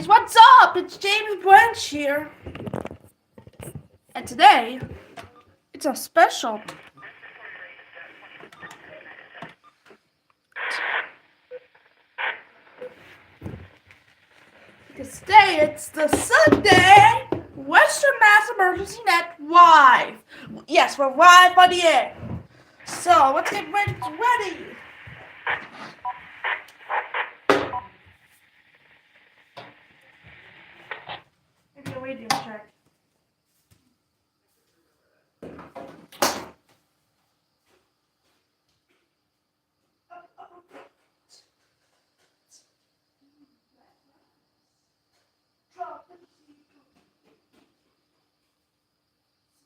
guys, what's up? It's James Branch here. And today, it's a special. Because today, it's the Sunday Western Mass Emergency Net live. Yes, we're live on the air. So, let's get ready. Maybe a radio check.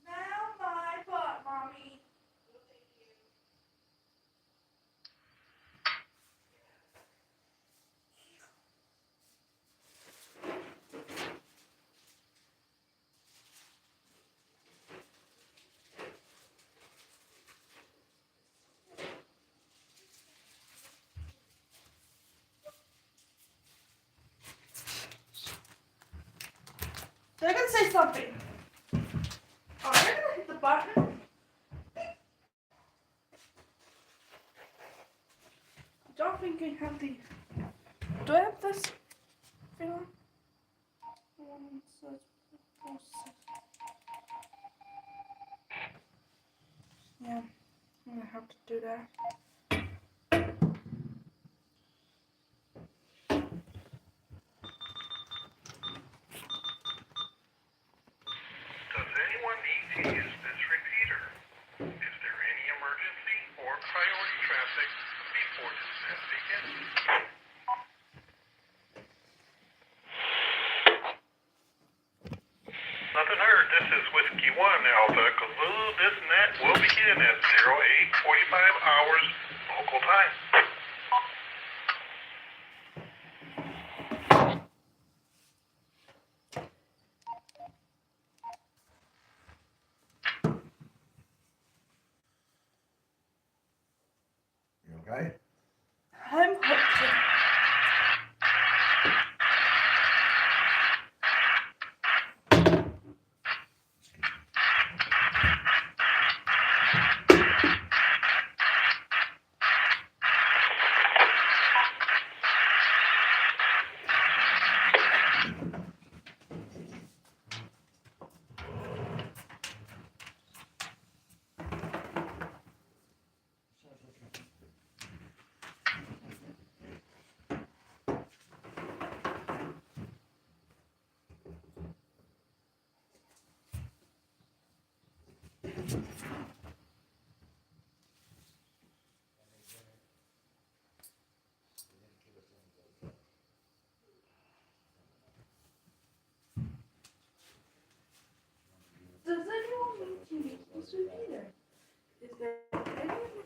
Smell my butt, Mommy. They're gonna say something. Oh, they're gonna hit the button. I don't think I have the. Do I have this thing on? Yeah, I'm gonna have to do that. Does anyone need to use this repeater? Is there any emergency or priority traffic before this event begins? Nothing heard. This is Whiskey 1 Alpha Cthulhu. This net will begin at 08:45 hours local time. You okay? I'm hoping. Does anyone need to use this repeater? Is there anyone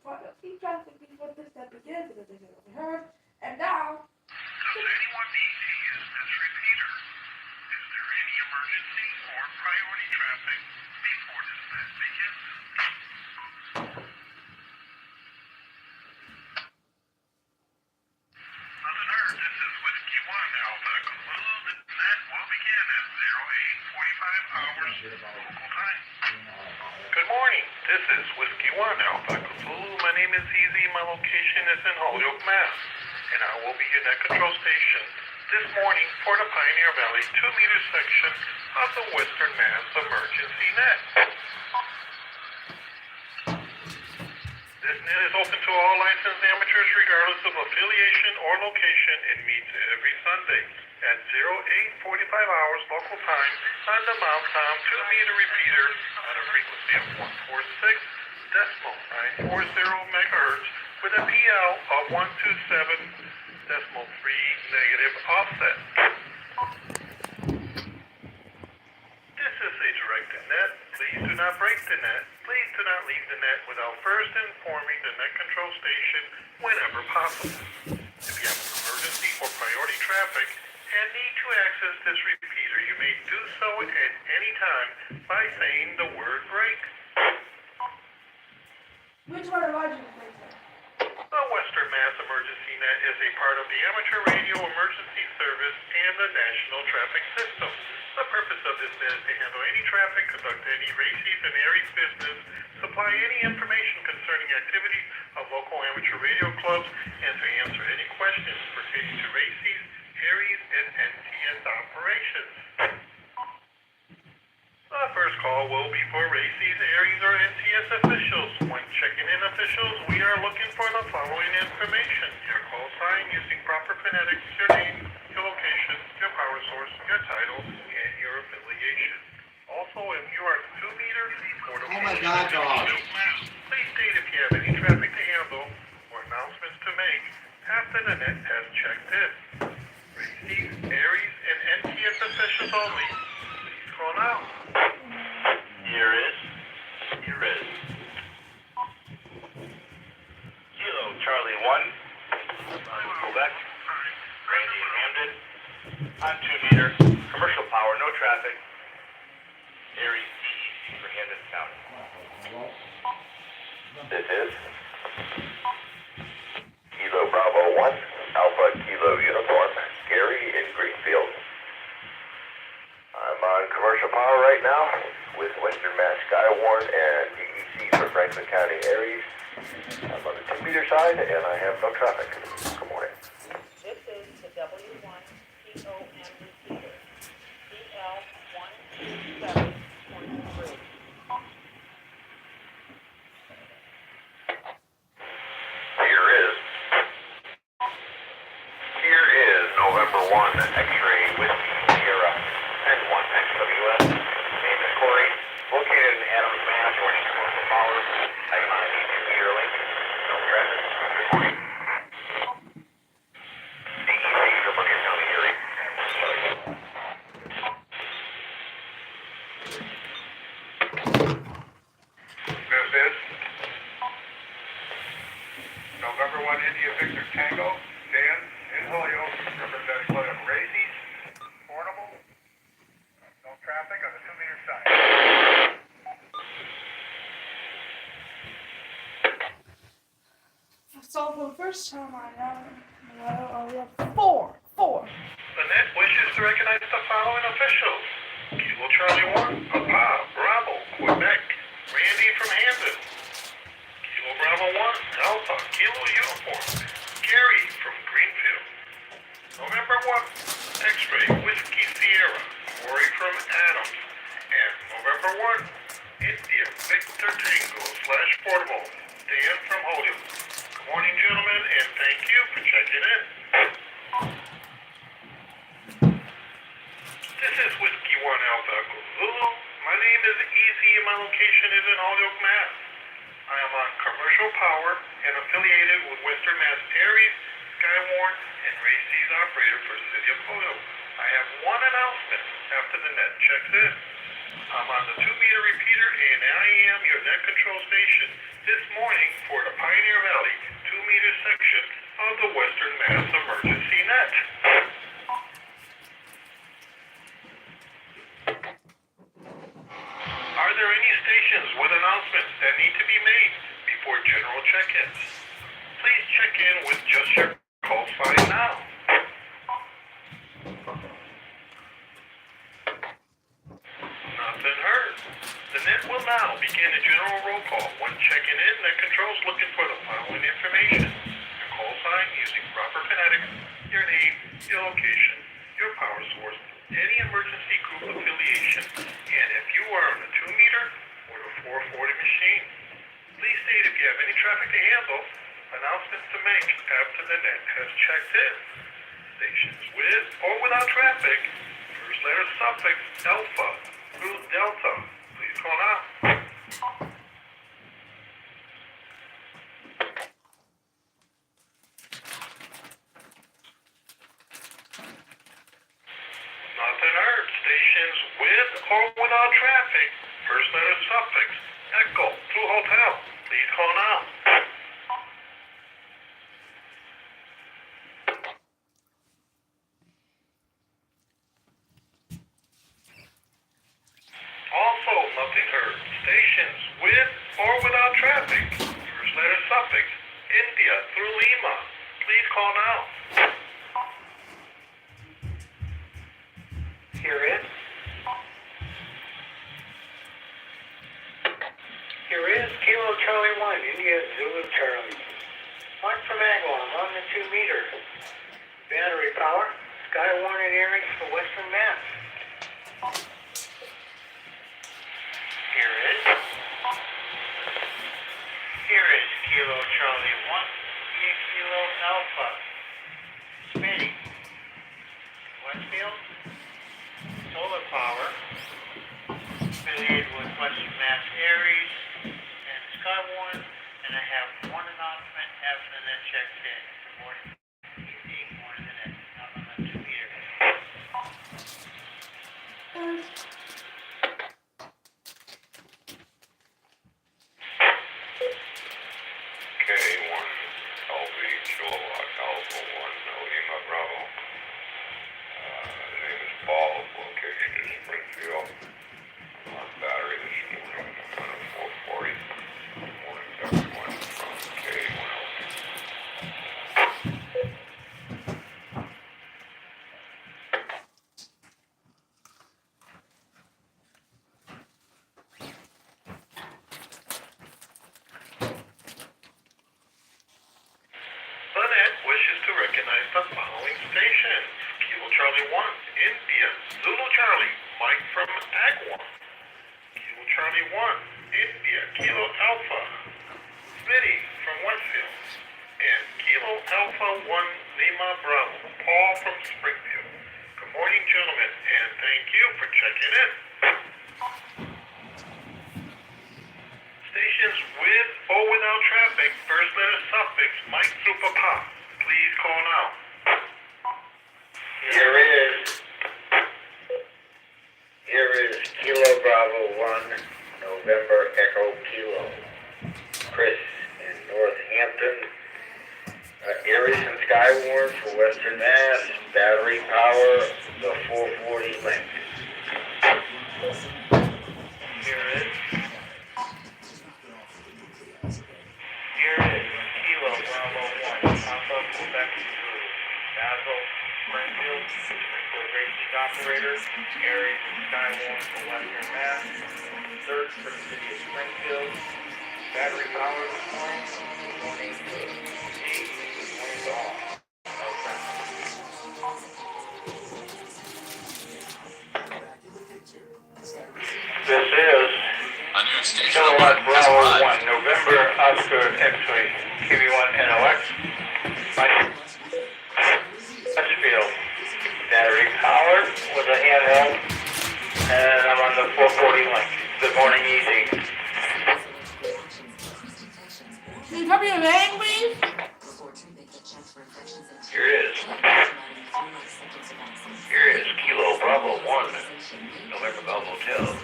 priority traffic before this step begins? Because they get overheard. And now. Does anyone need to use this repeater? Is there any emergency or priority traffic before this event begins? Nothing heard. This is Whiskey 1 Alpha Cthulhu. The net will begin at 08:45 hours local time. Good morning. This is Whiskey 1 Alpha Cthulhu. My name is Easy. My location is in Holyoke, Mass. And I will be your net control station this morning for the Pioneer Valley 2-meter section of the Western Mass Emergency Net. This net is open to all licensed amateurs regardless of affiliation or location and meets every Sunday at 08:45 hours local time on the Mount Tom 2-meter repeater on a frequency of 146.940 megahertz with a PL of 127.3 negative offset. This is a directed net. Please do not break the net. Please do not leave the net without first informing the net control station whenever possible. If you have an emergency or priority traffic and need to access this repeater, you may do so at any time by saying the word break. Which one am I doing, please? The Western Mass Emergency Net is a part of the Amateur Radio Emergency any Races and Ares business, supply any information concerning activities of local amateur radio clubs, and to answer any questions pertaining to Races, Ares, and NTS operations. The first call will be for Races, Ares, or NTS officials. When checking in officials, we are looking for the following information: your call sign using proper phonetics, your name, your location, your power source, your title, and your affiliation. Also, if you are 2 meters or the Oh my God, dog. please state if you have any traffic to handle or announcements to make after the net has checked in. Races, Ares, and NTS officials only. Please call now. Here is Kilo Charlie 1, Quebec, Randy and Hamden, on 2 meter, commercial power, no traffic, Ares DEC for Hamden County. This is Kilo Bravo 1, Alpha Kilo Uniform, Gary in Greenfield. I'm on commercial power right now with Western Mass Skywarn and DEC for Franklin County Ares. I'm on the 2 meter side and I have no traffic. Good morning. This is the W1 POM repeater, CL127.3. Here is November 1 X-ray Whiskey Sierra and 1 XWS. Name is Corey, located in Adams, Mass, joining commercial power. I am on a 2 meter link. No traffic. Good morning. DEC for Berkshire County area. This is November 1 India Victor Tango, Dan and Julio, representing William Races, portable, no traffic on the 2 meter side. So for the first time I we have four. The net wishes to recognize the following officials: Kilo Charlie 1, Papa, Bravo, Quebec, Randy from Hamden, Kilo Bravo 1, Alpha, Kilo Uniform, Gary from Greenfield, November 1, X-ray, Whiskey Sierra, Corey from Adams, and November 1, India, Victor Tango / Portable, Dan from Holyoke. Good morning, gentlemen, and thank you for checking in. This is Whiskey 1 Alpha Zulu. My name is Easy and my location is in Holyoke, Mass. I am on commercial power and affiliated with Western Mass Ares, Skywarn, and Races operator for the city of Holyoke. I have one announcement after the net checks in. I'm on the 2 meter repeater and I am your net control station this morning for the Pioneer Valley 2 meter section of the Western Mass emergency net. Are there any stations with announcements that need to be made before general check-ins? Please check in with just your call sign now. Nothing heard. The net will now begin a general roll call. When checking in, net control's looking for the following information: your call sign using proper phonetics, your name, your location, your power source, any emergency group affiliation, and if you are on the 2 meter or the 440 machine. Please state if you have any traffic to handle, announcements to make after the net has checked in. Stations with or without traffic, first letter suffix alpha through delta. Please call now. Nothing heard. Stations with or without traffic, first letter suffix echo through hotel. Please call now. Also, nothing heard. Stations with or without traffic, first letter suffix India through Lima. Please call now. Here is meter. Battery power. Skywarn and Ares for Western Mass. Here is Kilo Charlie 1, Kilo Alpha. Smitty. Westfield. Solar power. Affiliated with Western Mass Ares and Skywarn. And I have one announcement after the net checks in. Good morning. Evening, morning the net. Not on the 2 meter. K1 LV kilowatt Alpha 1 Lima Bravo. The name is Paul. Location is Springfield. I'm on battery this morning. I'm on a 440. Good morning to everyone from K1 LV. Lynette wishes to recognize the following stations. Kilo Charlie 1, India, Zulu Charlie, Mike from Agua. Kilo Charlie 1, India, Kilo Alpha, Smitty from Westfield. And Kilo Alpha 1, Lima Bravo, Paul from Springfield. Good morning, gentlemen, and thank you for checking in. Stations with or without traffic, first letter suffix, Mike through Papa. Please call now. Here is Kilo Bravo 1, November Echo Kilo. Chris in Northampton. Ares and Skywarn for Western Mass. Battery power, the 440 link. Here is Kilo Bravo 1, Alpha Quebec through Basel, Springfield Racing Operator, Ares and Skywarn for Western Mass, search for the city of Springfield, battery power this morning, morning to 8, morning to all. No traffic. This is A new station Kilowatt alert has Bravo arrived. 1, November Oscar X-ray, KB1 NOX, Westfield, battery powered with a handheld, and I'm on the 440 link. Good morning, easy. Can you tell me your name, please? Here it is. Here is Kilo Bravo 1, November Golf Hotel,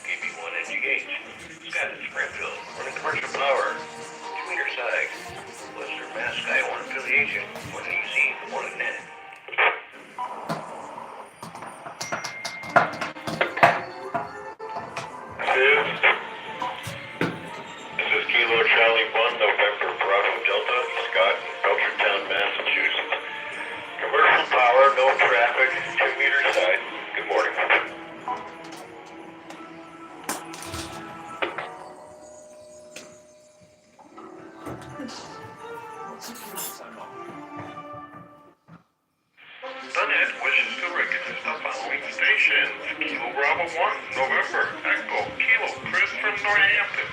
KB1 NGH, Scott in Springfield, running commercial power, 2 meter side, Western Mass Skywarn affiliation, morning easy, morning net. This is Kilo Charlie 1, November Bravo Delta, Scott in Berkshire, Massachusetts. Commercial power, no traffic, 2 meter side. Good morning. Lynette wishes to recognize the following stations. Kilo Bravo 1, November, Echo, Kilo, Chris from Northampton.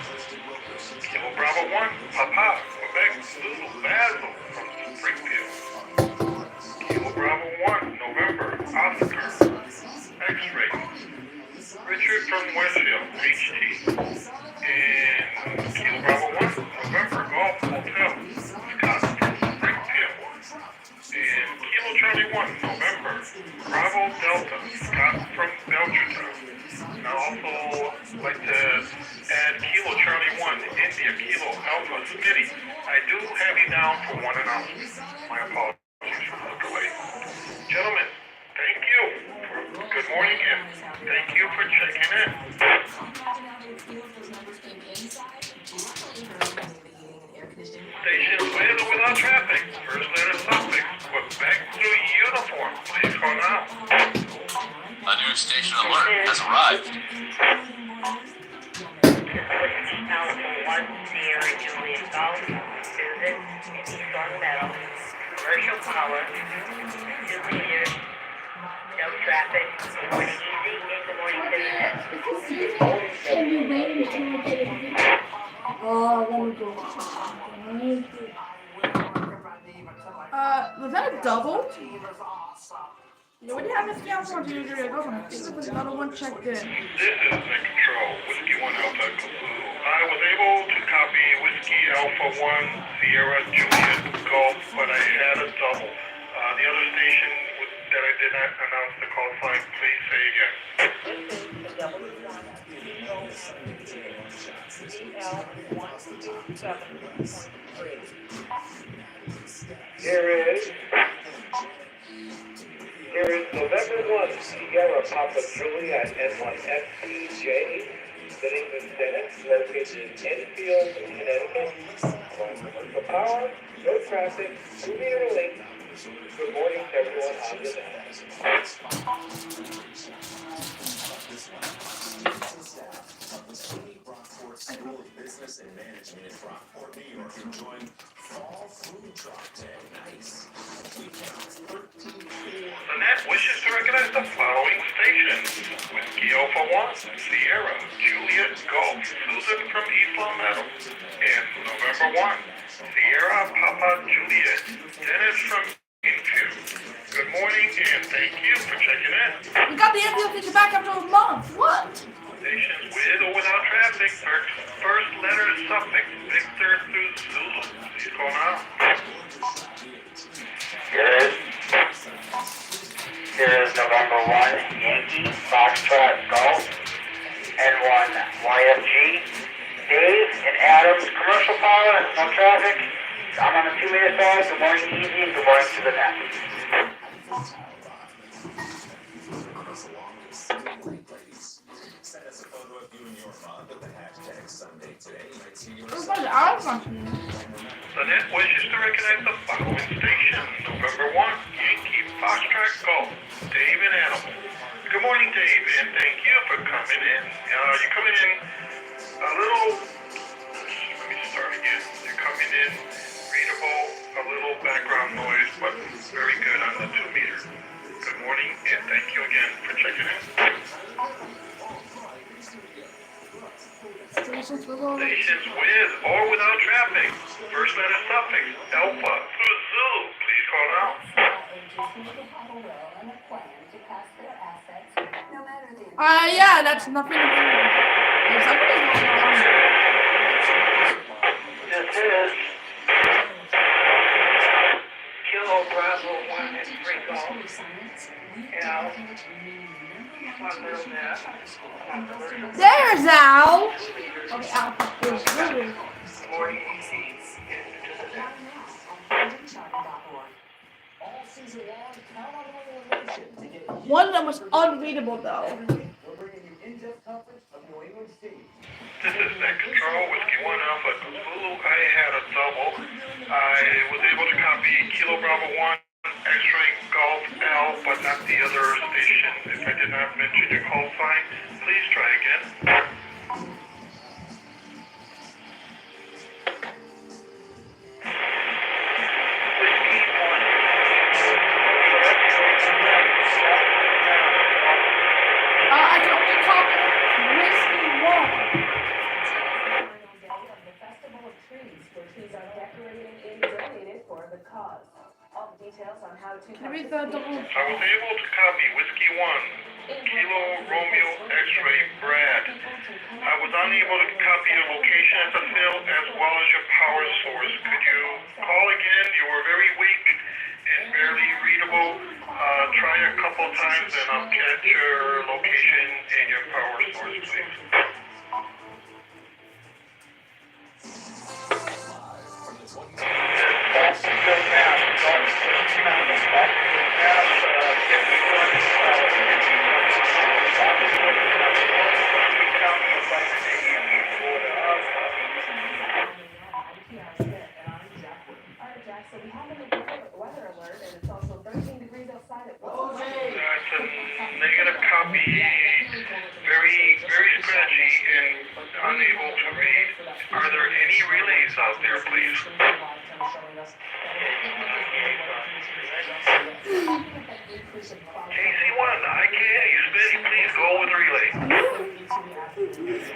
Kilo Bravo 1, Papa, Quebec, Zulu, Basel from Springfield. Kilo Bravo 1, November, Oscar, X-Ray. Richard from Westfield, HT. And Kilo Bravo 1, November, Golf Hotel, Scott from Springfield. And Kilo Charlie 1, November, Bravo Delta, Scott from Berkshire. And I'd also like to add Kilo Charlie 1, India Kilo Alpha Smitty. I do have you down for one announcement. My apologies for the delay. Gentlemen, thank you. Good morning and thank you for checking in. Stations with or without traffic, first letter suffix, Quebec through uniform. Please call now. A new station alert has arrived. Alpha 1, Sierra Juliet Golf, Susan, in East Long Meadow. commercial power, 2 meters, no traffic. Good morning, easy, and good morning, citizens. Can you wait until I get it? Oh, let me go. Was that a double? Yeah, what do you have this down for? I think there was another one checked in. This is Net Control, Whiskey 1 Alpha Cthulhu. I was able to copy Whiskey Alpha 1, Sierra, Juliet, Golf, but I had a double. The other station that I did not announce the call sign, please say again. This is the W1 DL127.3. Here is November 1, Sierra Papa Juliet N1FPJ, sitting in Senate, located in Enfield, Connecticut. Commercial power, no traffic, 2 meter length. Good morning to everyone on the net. School of Business and Management in Rockport, New York, enjoying Fall Food Truck Day. Nice. We count 13. The net wishes to recognize the following stations: Whiskey Alpha 1, Sierra, Juliet, Golf, Susan from East Palmetto, and November 1, Sierra, Papa, Juliet, Dennis from Infield. Good morning and thank you for checking in. We got the Enfield feature back after a month. What? Stations with or without traffic, first letter suffix, Victor through Zulu. Please call now. Here is November 1, Yankee, Foxtrot, Golf, N1, YFG, Dave and Adams, commercial power, no traffic. I'm on the 2 meter side. Good morning, easy, and good morning to the net. Send us a photo of you and your mom with the hashtag Sunday Today. You might see your Where's my arms on? The net wishes to recognize the following stations: November 1, Yankee, Foxtrot, Golf, Dave and Animal. Good morning, Dave, and thank you for coming in. You're coming in a little, let me start again. You're coming in readable, a little background noise, but very good on the 2 meter. Good morning, and thank you again for checking in. Stations with or Stations with or without traffic, first letter suffix, Alpha through Zulu. Please call now. yeah, that's nothing to do with it. Somebody's going on. This is Kilo Bravo 1 and 3 Golf. Al, one little net. There's Al. Okay, Al. There's Morning, easy, and to the net. one that was unreadable though. This is Net Control, Whiskey 1 Alpha Cthulhu. I had a double. I was able to copy Kilo Bravo 1, X-Ray, Golf, L, but not the other station. If I did not mention your call sign, please try again. I can only copy Whiskey 1. The Festival of Trees, where trees are decorated and donated for the cause. All the details on how to Can I read the double? I was able to copy Whiskey 1, Kilo Romeo X-Ray Brad. I was unable to copy your location at the field as well as your power source. Could you call again? You were very weak and barely readable. Try a couple times and I'll get your location and your power source, please. So we have a weather alert, and it's also 13 degrees outside at That's a negative copy, very scratchy and unable to read. Are there any relays out there, please? KC1, IKA, Smitty, please go with relay.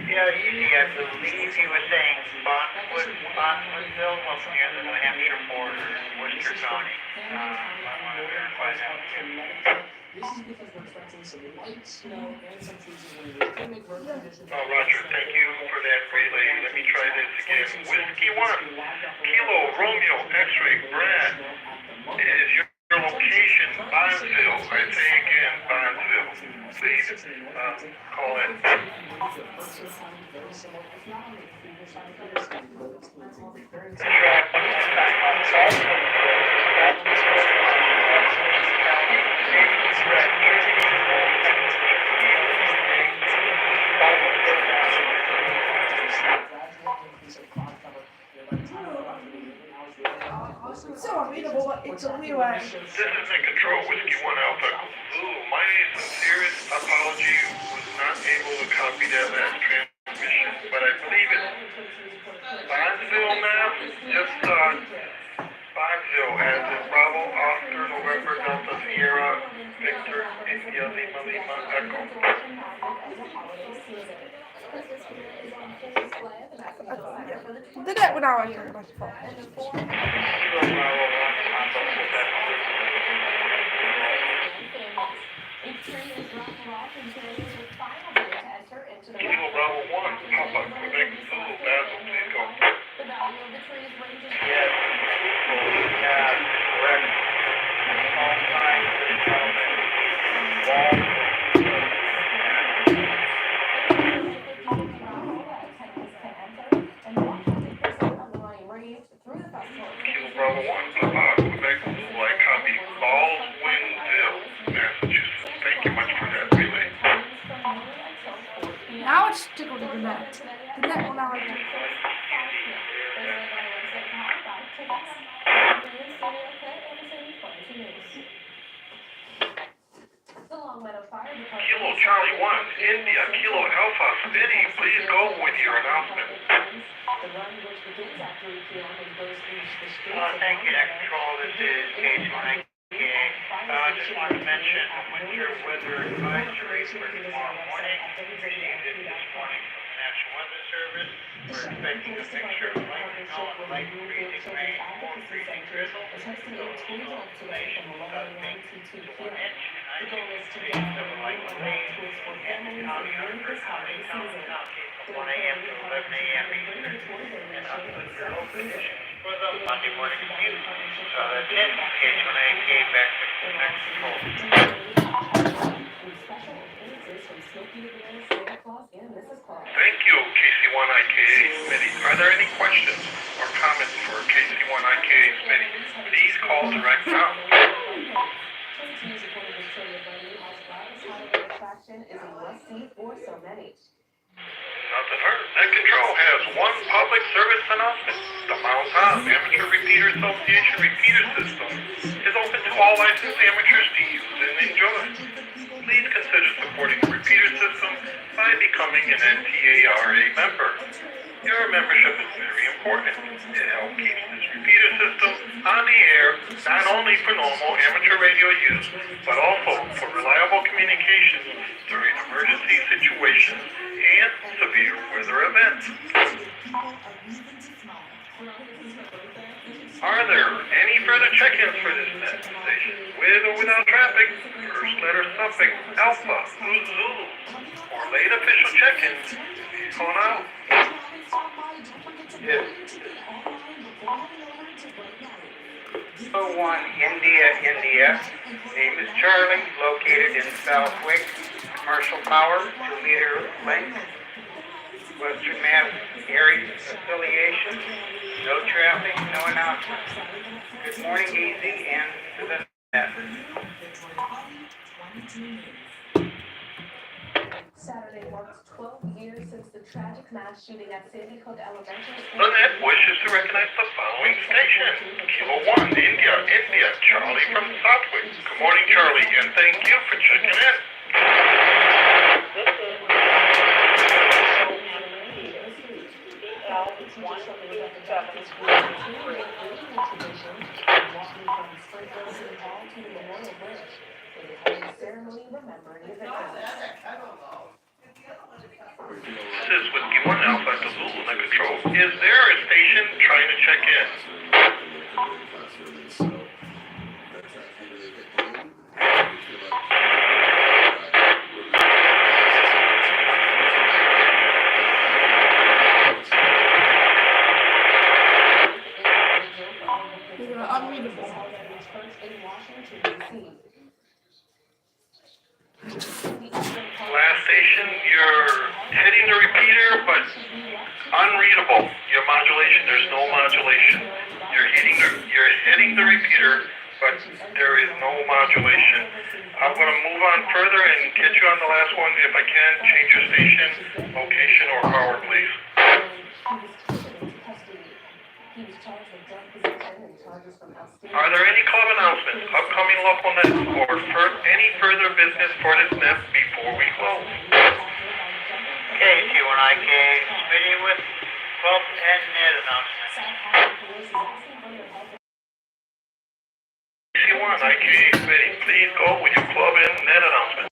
Yeah, I believe he was saying Boswellville, up near the New Hampshire border, Worcester County. I want to verify that. This is because we're expecting some light snow and some freezing wind. It's gonna make road conditions. Oh, Roger, thank you for that relay. Let me try this again. Whiskey 1, Kilo, Romeo, X-ray, Brad. Is your location Bonsville? I say again, Bonsville. Please, call in. So unreadable, but it's a leeway. This is in control, Whiskey 1 Alpha. Ooh, my sincerest apology, was not able to copy that last transmission, but I believe it's Bonsville, Mass. Just Bonsville, as in Bravo, Oscar, November, Delta, Sierra, Victor, India, Lima, Lima, Echo. Did that when I was here, my fault. Kilo Bravo 1, Papa, Quebec, Zulu, Basil, please go. Yes, correct. All signs of development. Kilo Bravo 1, Papa, Quebec, Zulu, I copy Baldwinville, Massachusetts. Thank you much for that relay. Now it's tickled the net. The net will now like Kilo Charlie 1, India, Kilo Alpha, Smitty, please go with your announcement. Thank you, Net Control. This is K2IKA. I just want to mention winter weather advisory for tomorrow morning. Received it this morning from the National Weather Service. We're expecting a mixture of light snow and light freezing rain or freezing drizzle. Elevation gusting to 1 inch, and I anticipate some light rain in the county Hartford County, from 1 a.m. to 11 a.m. Eastern, and under low conditions for the Monday morning commute. That's it. K2IKA back to Net Control. Thank you, KC1IKA Smitty. Are there any questions or comments for KC1IKA Smitty? Please call direct now. Nothing heard. Net Control has one public service announcement. The Mount Tom Amateur Repeater Association repeater system is open to all licensed amateurs to use and enjoy. Please consider supporting the repeater system by becoming an NTARA member. Your membership is very important. It helps keep this repeater system on the air, not only for normal amateur radio use, but also for reliable communications during emergency situations and severe weather events. Are there any further check-ins for this station? With or without traffic? First letter suffix Alpha, Zulu, or late official check-ins? Please call now. Yes. 01 India. Name is Charlie, located in Southwick. Commercial power, 2-meter length. Western Mass Ares affiliation. No traffic, no announcements. Good morning, easy, and to the net. Saturday marks 12 years since the tragic mass shooting at Sandy Hook Elementary School. The net wishes to recognize the following station. Kilo 1, India, Charlie from Southwick. Good morning, Charlie, and thank you for checking in. remember your victims. This is Whiskey 1 Alpha to Zulu under control. Is there a station trying to check in? You're unreadable. Last station, you're hitting the repeater, but unreadable. Your modulation, there's no modulation. You're hitting the repeater, but there is no modulation. I'm going to move on further and get you on the last one. If I can, change your station, location, or power, please. Are there any club announcements, upcoming local net, or any further business for this net before we close? Okay, T1IK, Smitty with club and net announcements. T1IK, Smitty, please go with your club and net announcement.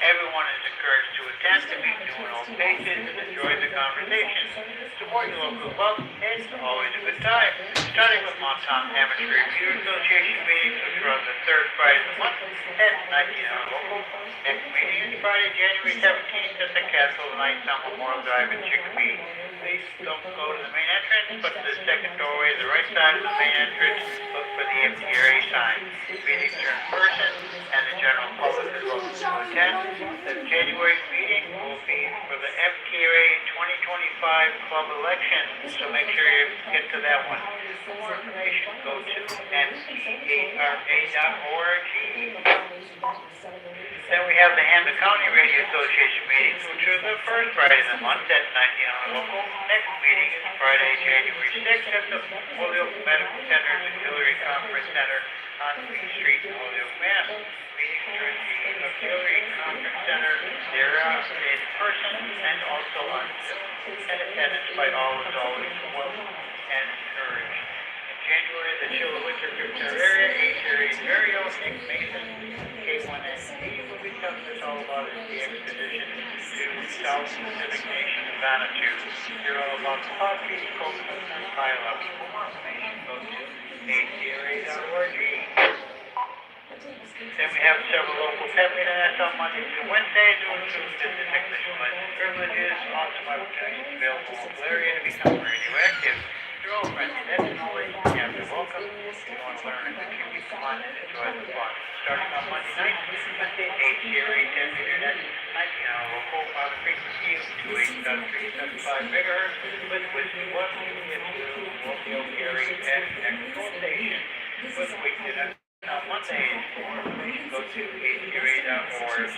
Everyone is encouraged to attend the meeting on all pages and enjoy the conversation. Support your local club, it's always a good time. Starting with Montauk Amateur Review Association meetings, which are on the third Friday of the month at 19 local. Next meeting is Friday, January 17th at the Castle Nights on Memorial Drive in Chicopee. Please don't go to the main entrance, but to the second doorway, the right side of the main entrance, look for the FTRA sign. Meetings are in person, and the general public is welcome to attend. The January meeting will be for the FTRA 2025 club election, so make sure you get to that one. For more information, go to mcara.org. Then we have the Hampton County Radio Association meetings, which are the first Friday of the month at 19 local. Next meeting is Friday, January 6th at the Holyoke Medical Center Auxiliary Conference Center on Queen Street in Holyoke, Mass. Meetings are in the Auxiliary Conference Center. They're in person and also on Zoom, and attendance by all is always welcome and encouraged. In January, the Chilliwack area, H area Mario, Nick Mason, K1NT will be telling us all about the expedition to South Pacific Nation of Vanuatu. Hear all about the coffee, coconuts, and pile-ups. For more information, go to hcra.org. Then we have several local pet meetings on Mondays and Wednesdays, which include business English language privileges, awesome opportunities available in the area to become radioactive. You're all friendly, that's always welcome. If you want to learn and contribute, come on and enjoy the fun. Starting on Monday night, Monday, HCRA 10 Internet, 19 local on the frequency of 28.375 megahertz with Whiskey 1, Westfield area and control station with weekend. On Mondays, for more information, go to hcra.org.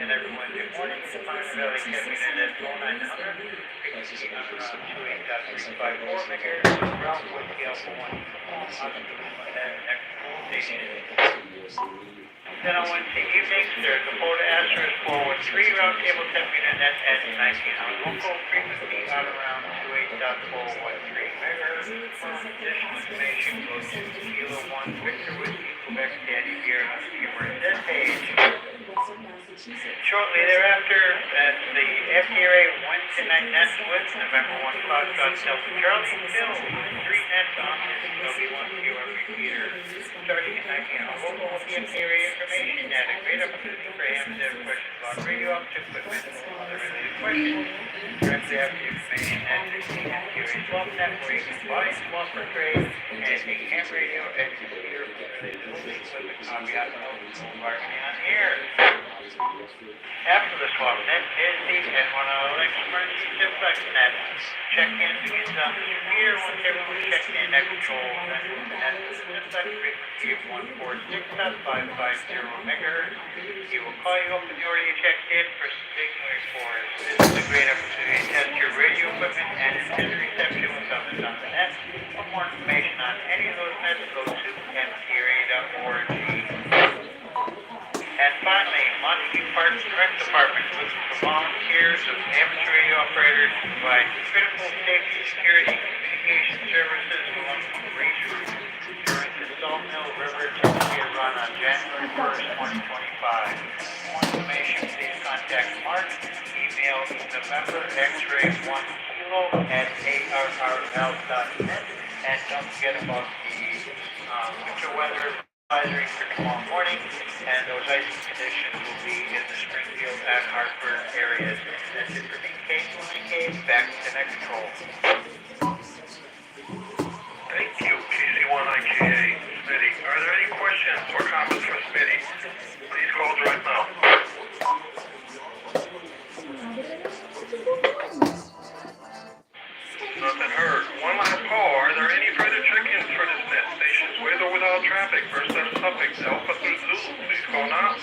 And everyone, good morning. The Pine Valley Cabinet at 0900, frequency on around 28.354 megahertz, Ralph Whiskey Alpha 1, on the next station. Then on Wednesday evenings, there's the Florida Astros 413 Roundtable 10 Internet at 19 local, frequency on around 28.413 megahertz. For additional information, go to Kilo 1 Victor Whiskey Quebec Daddy Beer on the Humor page. Shortly thereafter, the FTRA Wednesday night nets with November 1 Foxtrot Delta Charlie Bill, 3 nets on his W1 QR repeater. Starting at 19 local with the FTRA information at a great opportunity for him to have questions about radio optic equipment and other related questions. Directly after the information at the FTRA swap net where you can buy, swap, or trade anything ham radio and computer related to the equipment caveat no marketing on the air. After the swap net is the N1 emergency simplex net. Check in to get on the computer once everyone's checked in at control. Then the simplex frequency of 146.550 megahertz. He will call you up when you already checked in for signal reports. This is a great opportunity to test your radio equipment and antenna reception with others on the net. For more information on any of those nets, go to mcra.org. And Rec Department with volunteers of amateur radio operators to provide critical safety, security, communication services along the region during the Sawmill River 10-year run on January 1st, 2025. For more information, please contact Mark. Email November X-ray 1 kilo at arrl.net. And don't forget about the winter weather advisory for tomorrow morning, and those icy conditions will be in the Springfield and Hartford areas. That's it for me, Case. Back to net control. Thank you, KC1IKA, Smitty. Are there any questions or comments for Smitty? Please call direct now. Nothing heard. One last call. Are there any further check-ins for this net? Stations with or without traffic. First up suffix Alpha through Zulu. Please call now.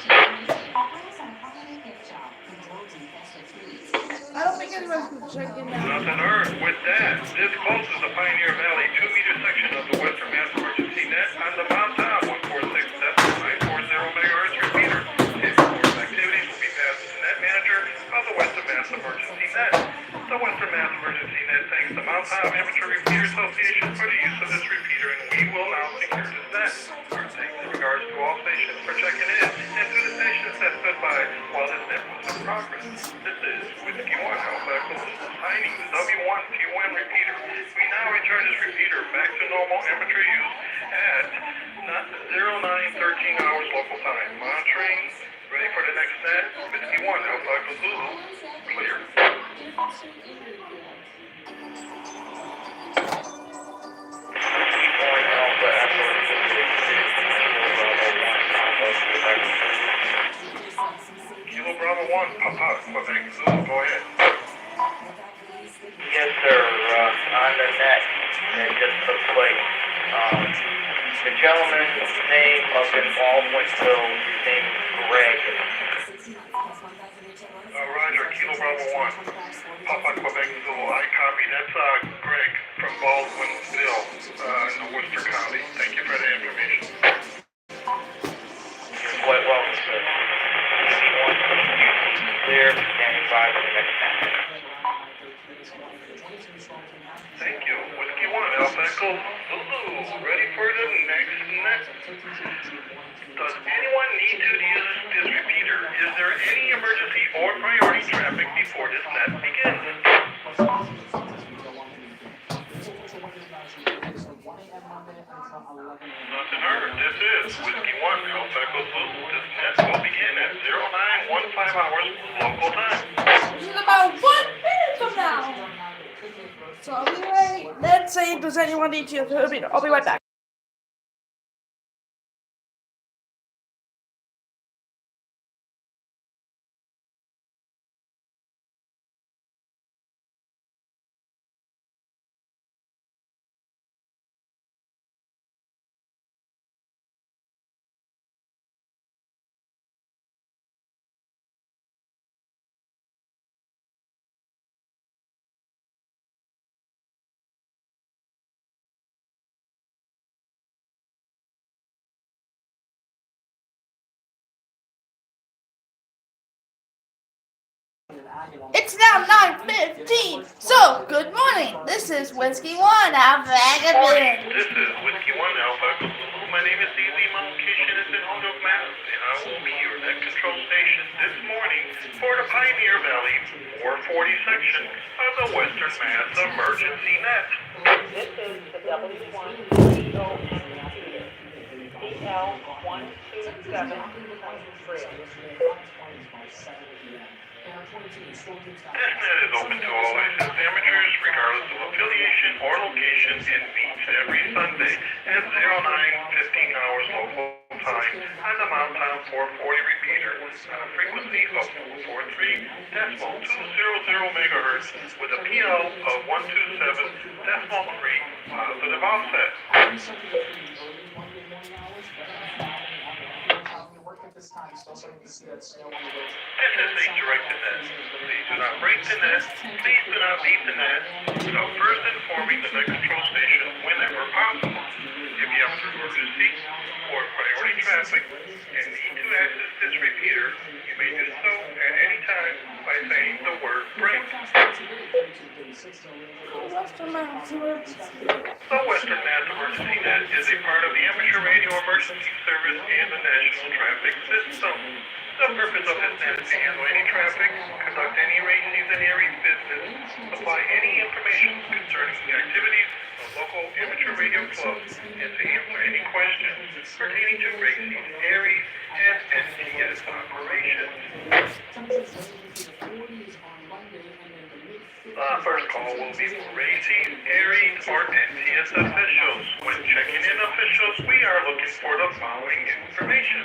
I don't think anyone's going to check in now. Nothing heard. With that, this closes the Pioneer Valley 2-meter section of the Western Mass Emergency Net on the Mount Town 146.940 MHz repeater. If reports activities will be passed to the net manager of the Western Mass Emergency Net. The Western Mass Emergency Net thanks the Mount Town Amateur Repeater Association for the use of this repeater, and we will now secure this net. Our thanks in regards to all stations for checking in, and to the stations that stood by while this net was in progress. This is Whiskey 1 Alpha Echo signing the W1Q1 repeater. We now return this repeater back to normal amateur use at 0913 hours local time. Monitoring, ready for the next net. Whiskey 1 Alpha Echo Zulu, clear. Kilo Bravo 1, Papa, Quebec Zulu, go ahead. Yes, sir. On the net that just took place. The gentleman's name up in Baldwinsville, his name is Greg. Roger, Kilo Bravo 1, Papa, Quebec Zulu, I copy. That's Greg from Baldwinsville, in Worcester County. Thank you for the information. You're quite welcome, sir. Clear, standing by for the next time. Thank you. Whiskey 1, Alpha Echo Zulu, ready for the next net. Does anyone need to use this repeater? Is there any emergency or priority traffic before this net begins? Nothing heard. This is Whiskey 1, Alpha Echo Zulu. This net will begin at 0915 hours local time. This is about 1 minute from now. So I'll be ready. Let's see, does anyone need to use the repeater? I'll be right back. It's now 9:15, so good morning. This is Whiskey 1 Alpha Echo Zulu. This is Whiskey 1 Alpha Echo Zulu. My name is Ely. My location is in Hood of Mass, and I will be your net control station this morning for the Pioneer Valley 440 section of the Western Mass Emergency Net. This is the W1 PL127.3. This net is open to all licensed amateurs, regardless of affiliation or location, and meets every Sunday at 0915 hours local time on the Mount Town 440 repeater on a frequency of 443.200 MHz with a PL of 127.3 positive offset. This is a directed net. Please do not break the net. Please do not leave the net without first informing the net control station whenever possible. If you have an emergency or priority traffic and need to access this repeater, you may do so The Western Mass Emergency Net is a part of the Amateur Radio Emergency Service and the National Traffic System. The purpose of this net is to handle any traffic, conduct any rain season area business, supply any information concerning the activities of local amateur radio clubs, and to answer any questions pertaining to race season Ares and NTS operations. The first call will be for racing, Ares, or NTS officials. When checking in officials, we are looking for the following information.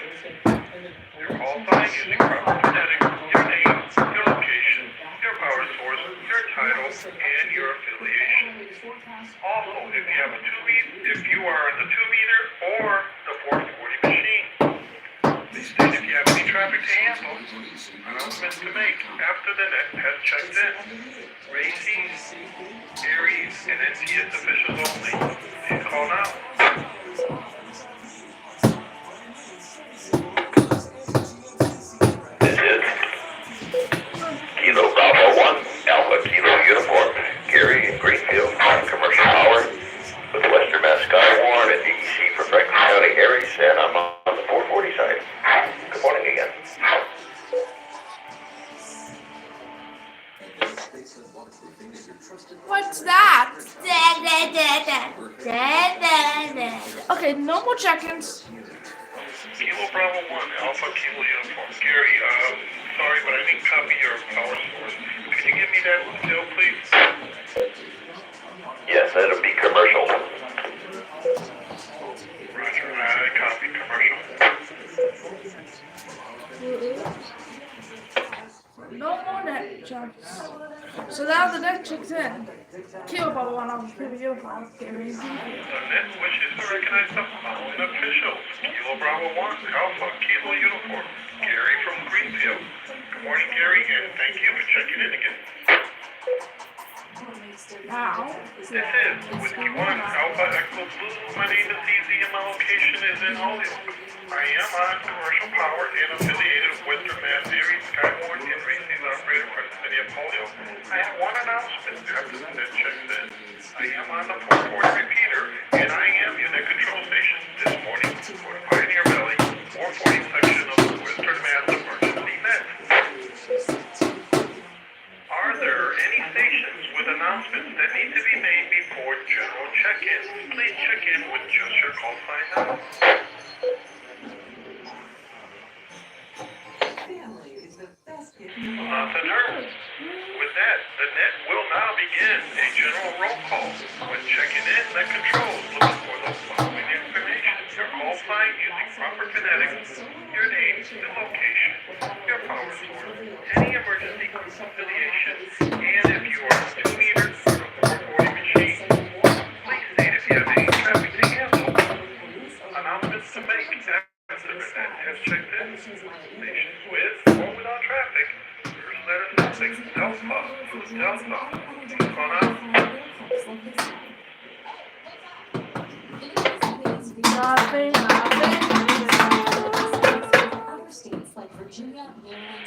Your call sign using proper phonetics, your name, your location, your power source, your title, and your affiliation. Also, if you are on the 2-meter or the 440 machine. Please state if you have any traffic to handle, announcements to make after the net has checked in. Racing, Ares, and NTS officials only. Please call now. This is Kilo Bravo 1, Alpha Kilo Uniform, Gary in Greenfield, Commercial Power, with Western Mass Skywarn and DEC for Franklin County, Ares, and I'm on the 440 side. Good morning again. What's that? Okay, no more check-ins. Kilo Bravo 1, Alpha Kilo Uniform. Gary, sorry, but I didn't copy your power source. Could you give me that bill, please? Yes, that'll be commercial. Roger, I copy commercial. No more net checks. So now the net checks in. Kilo Bravo 1 on the uniform. Gary. The net wishes to recognize the following officials. Kilo Bravo 1, Alpha Kilo Uniform. Gary from Greenfield. Good morning, Gary, and thank you for checking in again. Now. This is Whiskey 1, Alpha Echo Blue. My name is Easy and my location is in Holyoke. I am on commercial power and affiliated with Western Mass Ares, Skywarn, and Racing operator for the city of Holyoke. I have one announcement after the net checks in. I am on the 440 repeater, and I am in the control station this morning for the Pioneer Valley 440 section of the Western Mass Emergency Net. Are there any stations with announcements that need to be made before general check-ins? Please check in with just your call sign now. Nothing heard. With that, the net will now begin a general roll call. When checking in, net controls looking for the following information. Your call sign using proper phonetics, your name, the location, your power source, any emergency affiliation, and if you are 2 meters or the 440 machine, please state if you have any traffic to handle. Announcements to make after the net has checked in. Stations with or without traffic. First letter suffix Delta. Delta. Click on out.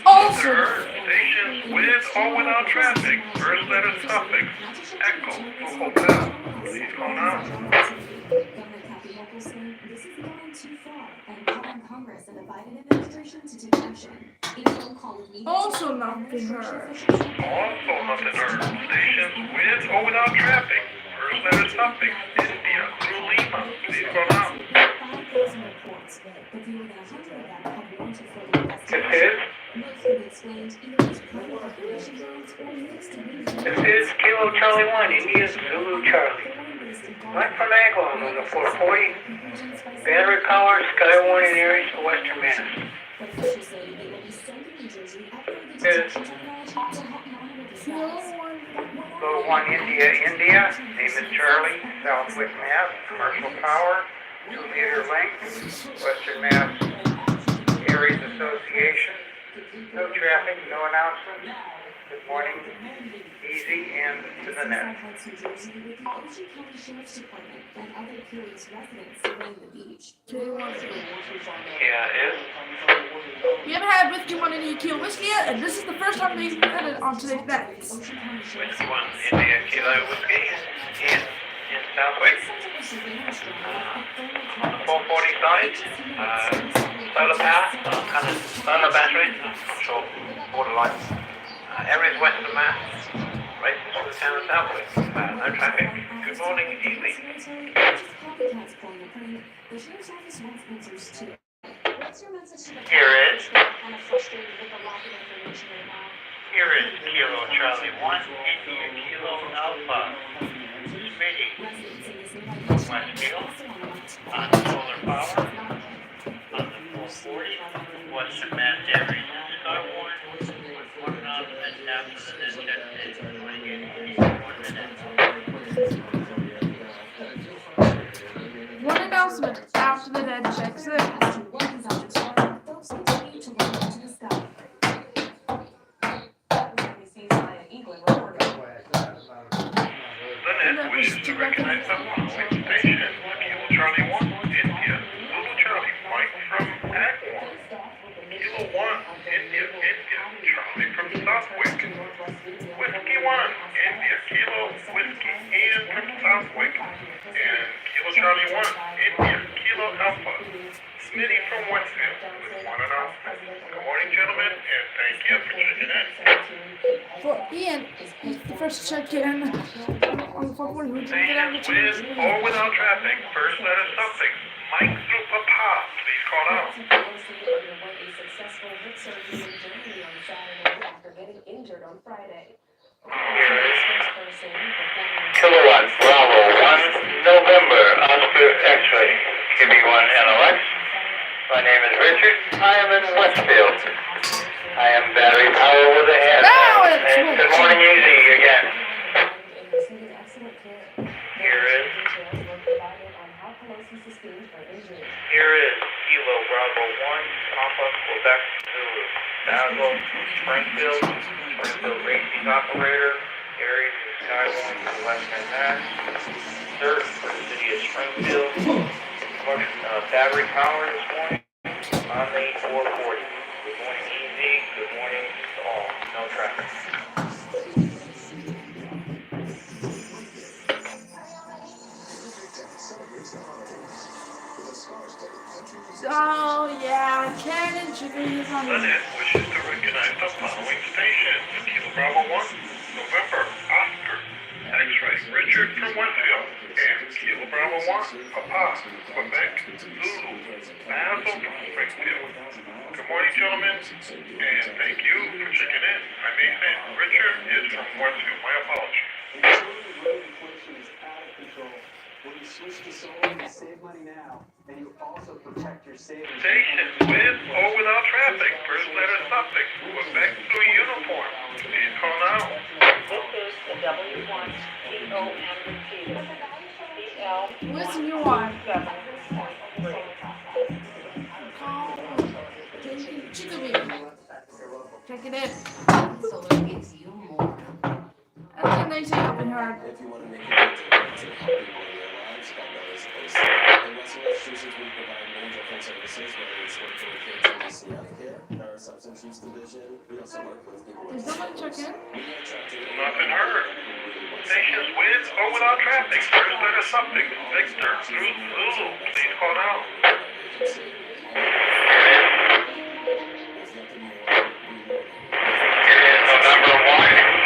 Also, Stations with or without traffic. First letter suffix Echo for hotel. Please call now. This is going too far and calling Congress and the Biden administration to take action. A phone call with me. also nothing heard. Also nothing heard. Stations with or without traffic. First letter suffix India through Lima. Please call now. This is Kilo Charlie 1, India Zulu Charlie. I'm from Agawam on the 440. Battery power, Skywarn and Ares for Western Mass. Is Little 1 India. Name is Charlie, Southwick, Mass. Commercial power, 2-meter length. Western Mass Ares Association. No traffic, no announcement. Good morning. Easy and to the net. Yeah, it is. We haven't had Whiskey 1 India Kilo Whiskey yet, and this is the first time we've had it on today's bets. Whiskey 1 India Kilo Whiskey in Southwick. On the 440 side, solar power, kind of solar battery, not sure, borderline. Ares Western Mass, races for the town of Southwick. No traffic. Good morning, evening. Here is Kilo Charlie 1, India Kilo Alpha, Smitty, Westfield, on solar power, on the 440, Western Mass Ares and Skywarn, with 1 announcement after the net check is 28 One announcement after the dead checks in. Lynette wishes to recognize the following station. Kilo Charlie 1, India, Zulu Charlie, Mike from Agmore. Kilo 1, India, Charlie from Southwick. Whiskey 1, India, Kilo, Whiskey Ian from Southwick. And Kilo Charlie 1, India, Kilo Alpha. Smitty from Westfield with 1 announcement. Good morning, gentlemen, and thank you for checking in. For Ian, the first check in on the 440. Who did you get out of the Stations with or without traffic, first letter suffix. Mike through Papa, please call out. Kilowatt Bravo 1 November Oscar X-ray QB1 NOx. My name is Richard. I am in Westfield. I am battery power with a hand. And good morning, easy again. Here is Kilo Bravo 1 Papa Quebec Zulu. Basil Springfield Racing Operator. Ares and Skywarn from Western Mass. Dirt for the city of Springfield. Battery power this morning on the 440. Good morning, easy. Good morning to all. No traffic. Oh, yeah, Ken and Chicken is on the. Lynette wishes to recognize the following stations. Kilo Bravo 1, November, Oscar, X-Ray, Richard from Westfield, and Kilo Bravo 1, Papa, Quebec, Zulu, Basil from Springfield. Good morning, gentlemen, and thank you for checking in. I may say Richard is from Westfield. My apologies. Road inflation is out of control. When you switch to solar, you save money now, and you also protect your savings. Stations with or without traffic, first letter suffix, Quebec through uniform. Please call now. This is the W1 COMT. Listen, you want. Check it in. Solar gives you more. And then they say open hard. If you want to make a difference and help people in their lives, help others place. In Western Massachusetts, we provide many different services, whether it's work for kids in the CF care, our substance use division. We also work with people Does someone check in? Nothing heard. Stations with or without traffic, first letter suffix, Victor through Zulu. Please call now. November 1.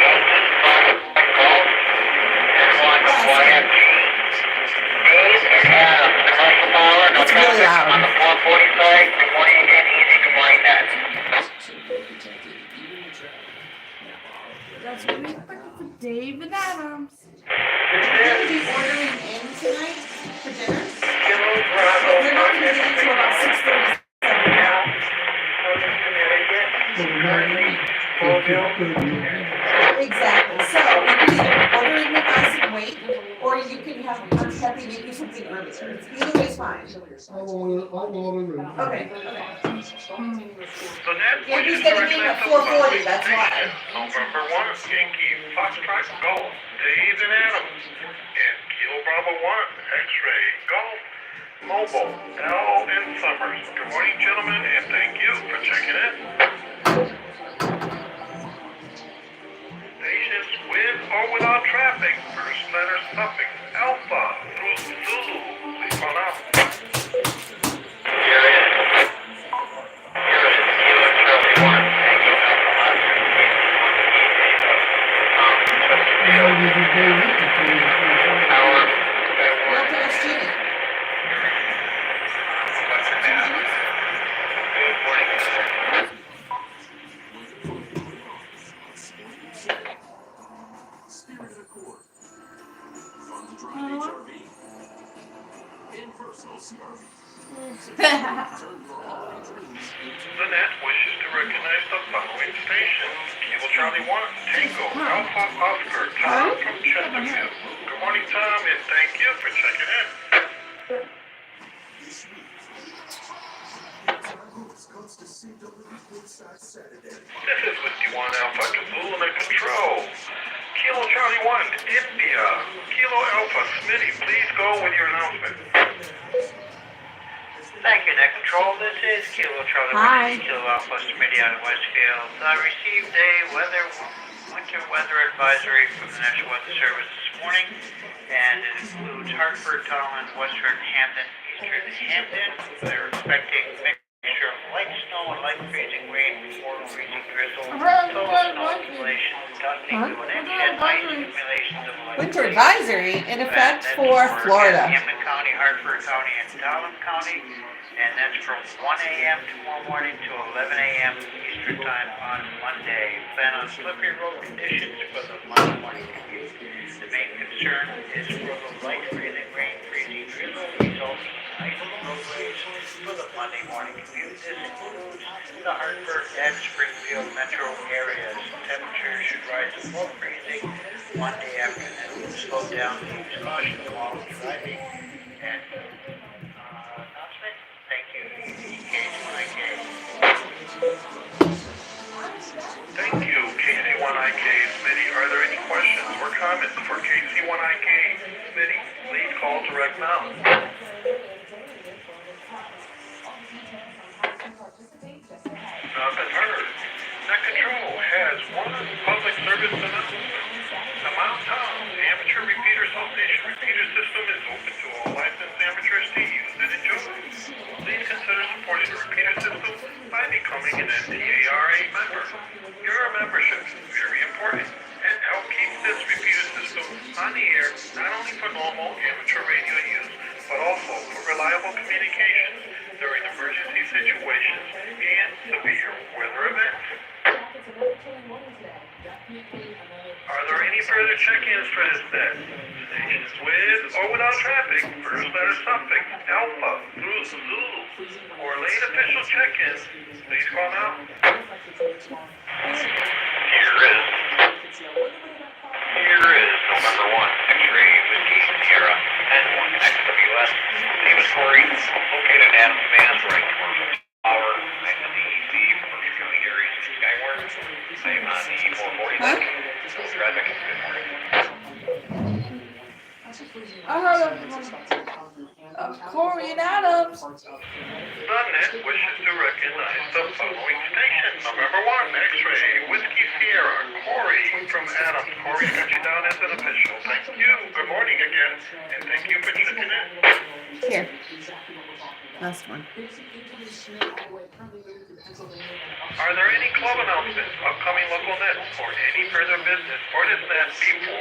It's really loud. On the 440 side, good morning again, easy, good morning, Nat. That's what we expected for Dave and Adams. Are you ordering in tonight for dinner? Kilo Bravo. We're not going to be until about 6:30. Exactly. So you can either order in with us and wait, or you can have Peppy make you something earlier. Either way's fine. Okay. Gabby's gonna be at 4:40. That's why. November 1, Yankee, Foxtrot, Golf, Dave and Adams, and Kilo Bravo 1, X-Ray, Golf, Mobile, L and Summers. Good morning, gentlemen, and thank you for checking in. recognize the following stations. Kilo Charlie 1, Tango, Alpha, Oscar, Tom from Chesterfield. Good morning, Tom, and thank you for checking in. This is Whiskey 1 Alpha, Kabul under control. Kilo Charlie 1, India. Kilo Alpha, Smitty, please go with your announcement. Thank you, Net Control. This is Kilo Charlie Hi. 1, Kilo Alpha Smitty out of Westfield. I received a winter weather advisory from the National Weather Service this morning, and it includes Hartford, Tallinn, Western, Hampton, Eastern Hampton. They're expecting a mixture of light snow and light freezing rain before freezing drizzle. Total snow accumulation dusting to an inch and ice accumulations of light Winter freezing. advisory in effect for Florida. Hampton County, Hartford County, and Tallinn County, and that's from 1 a.m. tomorrow morning to 11 a.m. Eastern Time on Monday. Plan on slippery road conditions for the Monday morning commute. The main concern is for the light freezing rain, freezing drizzle, resulting in ice on roadways for the Monday morning commute. This includes the Hartford and Springfield metro areas. Temperatures should rise above freezing Monday afternoon. Slow down, use caution while driving. And announcement. Thank you, KC1IK. Thank you, KC1IK. Smitty, are there any questions or comments for KC1IK? Smitty, please call direct now. Nothing heard. Net Control has one public service announcement. The Mount Town Amateur Repeater Association repeater system is open to all licensed amateurs to use and enjoy. Please consider supporting the repeater system by becoming an NTARA member. Your membership is very important and help keep this repeater system on the air not only for normal amateur radio use, but also for reliable communications during emergency situations and severe weather events. Are there any further check-ins for this net? Stations with or without traffic, first letter suffix, Alpha, through Zulu, or late official check-ins, please call now. Here is November 1, X-ray Whiskey Sierra, 10-1 XWS, inventory, located at Adams Mass, right towards the tower. I'm in the EC for County Ares and Skyward. I am on the 440 deck. No traffic. Good morning. I heard of Corey and Adams. The net wishes to recognize the following station. November 1, X-ray Whiskey Sierra, Corey from Adams. Corey got you down as an official. Thank you. Good morning again, and thank you for checking in. Here. Last one. Are there any club announcements, upcoming local nets, or any further business for this net before